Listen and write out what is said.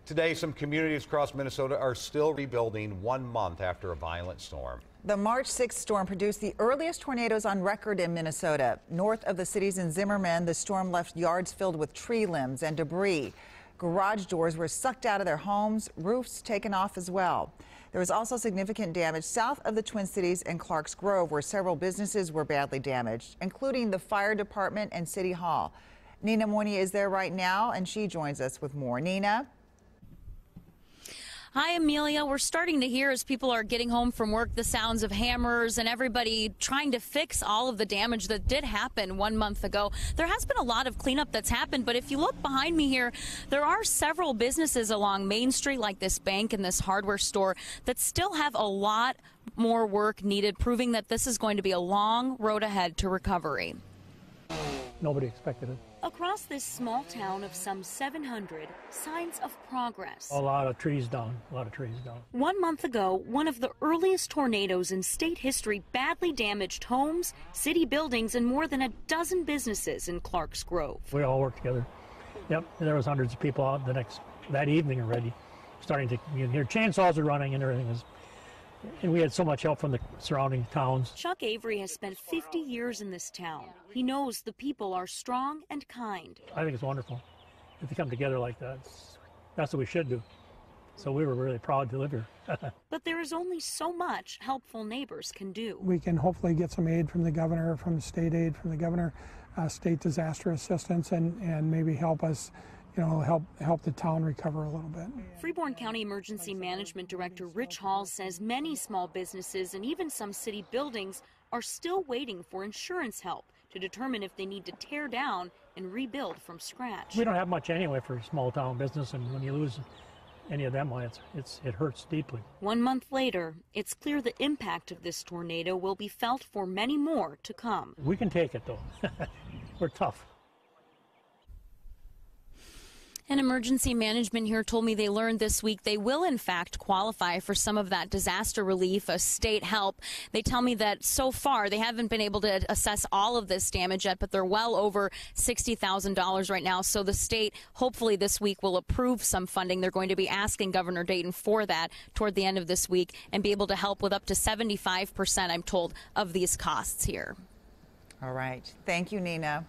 Today, some communities across Minnesota are still rebuilding 1 month after a violent storm. The March 6th storm produced the earliest tornadoes on record in Minnesota. North of the cities in Zimmerman, the storm left yards filled with tree limbs and debris. Garage doors were sucked out of their homes, roofs taken off as well. There was also significant damage south of the Twin Cities and Clarks Grove, where several businesses were badly damaged, including the fire department and City Hall. Nina Moini is there right now, and she joins us with more. Nina? Hi, Amelia. We're starting to hear, as people are getting home from work, the sounds of hammers and everybody trying to fix all of the damage that did happen 1 month ago. There has been a lot of cleanup that's happened, but if you look behind me here, there are several businesses along Main Street, like this bank and this hardware store, that still have a lot more work needed, proving that this is going to be a long road ahead to recovery. Nobody expected it. Across this small town of some 700, signs of progress. A lot of trees down, 1 month ago, one of the earliest tornadoes in state history badly damaged homes, city buildings, and more than a dozen businesses in Clarks Grove. We all worked together. Yep, there was hundreds of people out that evening already, starting to hear chainsaws are running and everything was. And we had so much help from the surrounding towns. Chuck Avery has spent 50 years in this town. He knows the people are strong and kind. I think it's wonderful if they come together like that. That's what we should do. So we were really proud to live here. But there is only so much helpful neighbors can do. We can hopefully get some aid from the governor, from state aid from the governor, state disaster assistance, and maybe help us, help the town recover a little bit. Freeborn County Emergency Management Director Rich Hall says many small businesses and even some city buildings are still waiting for insurance help to determine if they need to tear down and rebuild from scratch. We don't have much anyway for a small town business, and when you lose any of them, it hurts deeply. 1 month later, it's clear the impact of this tornado will be felt for many more to come. We can take it, though. We're tough. And emergency management here told me they learned this week they will, in fact, qualify for some of that disaster relief, state help. They tell me that so far they haven't been able to assess all of this damage yet, but they're well over $60,000 right now. So the state, hopefully this week, will approve some funding. They're going to be asking Governor Dayton for that toward the end of this week and be able to help with up to 75%, I'm told, of these costs here. All right. Thank you, Nina.